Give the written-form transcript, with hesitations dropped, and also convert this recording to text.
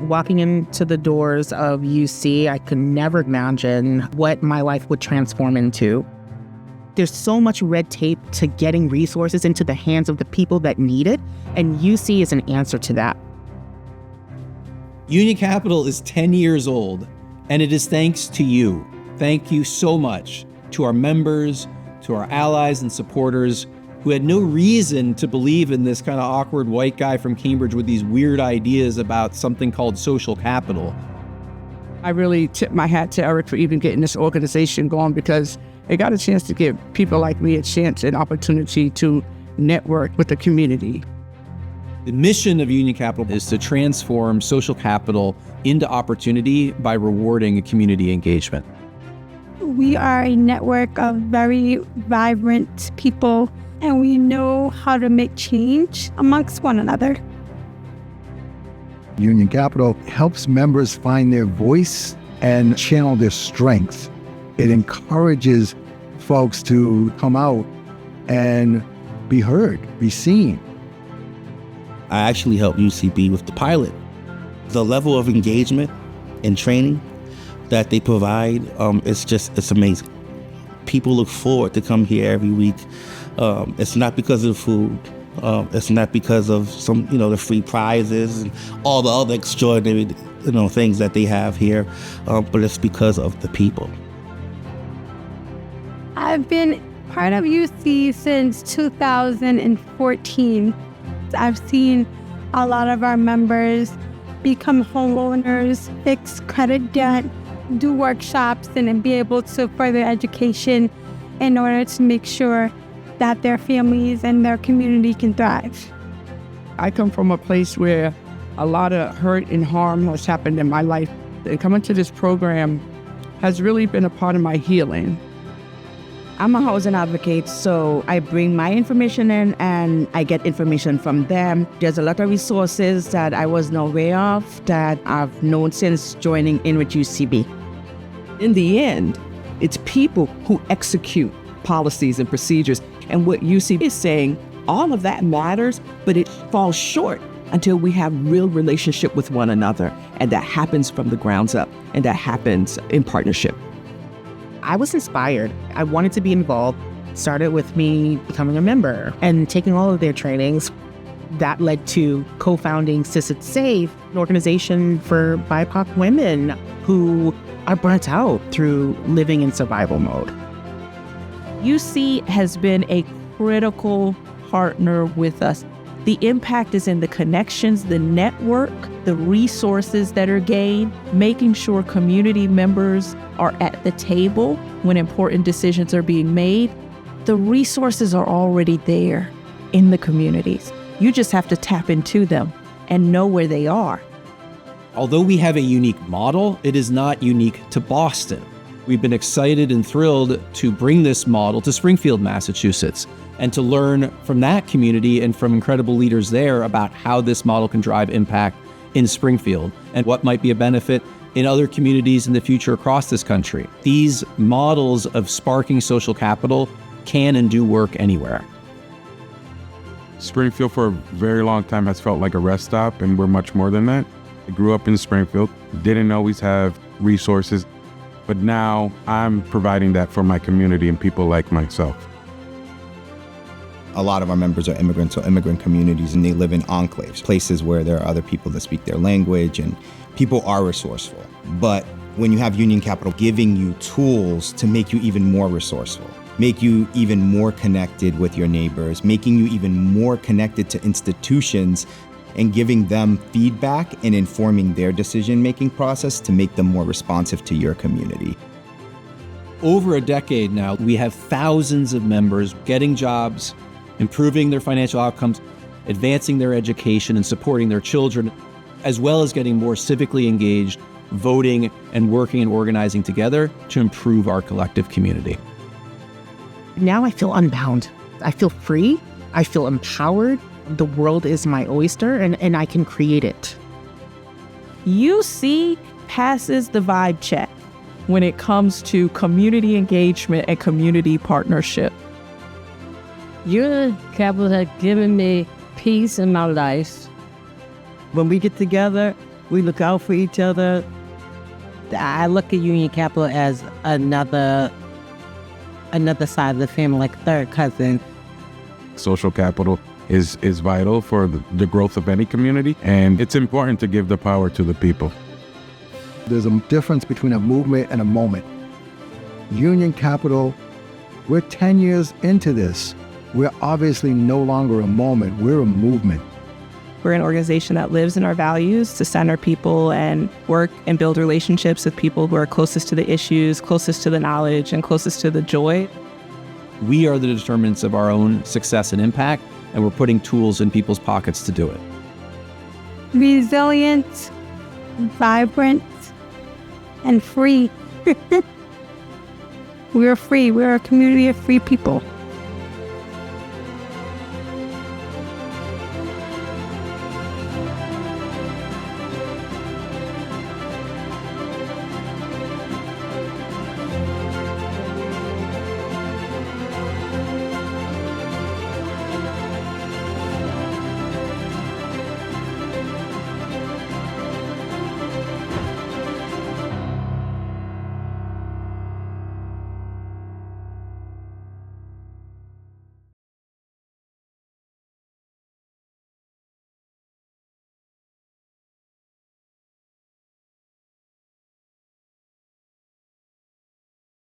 Walking into the doors of UC, I could never imagine what my life would transform into. There's so much red tape to getting resources into the hands of the people that need it, and UC is an answer to that. Union Capital is 10 years old, and it is thanks to you. Thank you so much to our members, to our allies and supporters who had no reason to believe in this kind of awkward white guy from Cambridge with these weird ideas about something called social capital. I really tip my hat to Eric for even getting this organization going, because it got a chance to give people like me a chance and opportunity to network with the community. The mission of Union Capital is to transform social capital into opportunity by rewarding community engagement. We are a network of very vibrant people, and we know how to make change amongst one another. Union Capital helps members find their voice and channel their strength. It encourages folks to come out and be heard, be seen. I actually helped UCB with the pilot. The level of engagement and training that they provide, it's amazing. People look forward to come here every week. It's not because of the food. It's not because of the free prizes and all the other extraordinary, things that they have here, but it's because of the people. I've been part of UC since 2014. I've seen a lot of our members become homeowners, fix credit debt, do workshops, and be able to further education in order to make sure that their families and their community can thrive. I come from a place where a lot of hurt and harm has happened in my life. And coming to this program has really been a part of my healing. I'm a housing advocate, so I bring my information in and I get information from them. There's a lot of resources that I wasn't aware of that I've known since joining in with UCB. In the end, it's people who execute policies and procedures. And what UCB is saying, all of that matters, but it falls short until we have real relationship with one another. And that happens from the grounds up, and that happens in partnership. I was inspired. I wanted to be involved. Started with me becoming a member and taking all of their trainings. That led to co-founding Sis It's Safe, an organization for BIPOC women who are burnt out through living in survival mode. UC has been a critical partner with us. The impact is in the connections, the network, the resources that are gained, making sure community members are at the table when important decisions are being made. The resources are already there in the communities. You just have to tap into them and know where they are. Although we have a unique model, it is not unique to Boston. We've been excited and thrilled to bring this model to Springfield, Massachusetts, and to learn from that community and from incredible leaders there about how this model can drive impact in Springfield and what might be a benefit in other communities in the future across this country. These models of sparking social capital can and do work anywhere. Springfield for a very long time has felt like a rest stop, and we're much more than that. I grew up in Springfield, didn't always have resources, but now I'm providing that for my community and people like myself. A lot of our members are immigrants or immigrant communities, and they live in enclaves, places where there are other people that speak their language, and people are resourceful. But when you have Union Capital giving you tools to make you even more resourceful, make you even more connected with your neighbors, making you even more connected to institutions, and giving them feedback and informing their decision-making process to make them more responsive to your community. Over a decade now, we have thousands of members getting jobs, improving their financial outcomes, advancing their education and supporting their children, as well as getting more civically engaged, voting and working and organizing together to improve our collective community. Now I feel unbound. I feel free. I feel empowered. The world is my oyster and I can create it. UC passes the vibe check when it comes to community engagement and community partnership. Union Capital has given me peace in my life. When we get together, We look out for each other. I look at Union Capital as another side of the family, like third cousin. Social capital is vital for the growth of any community, and it's important to give the power to the people. There's a difference between a movement and a moment. Union Capital, we're 10 years into this. We're obviously no longer a moment, we're a movement. We're an organization that lives in our values to center people and work and build relationships with people who are closest to the issues, closest to the knowledge, and closest to the joy. We are the determinants of our own success and impact, and we're putting tools in people's pockets to do it. Resilient, vibrant, and free. We're free. We're a community of free people.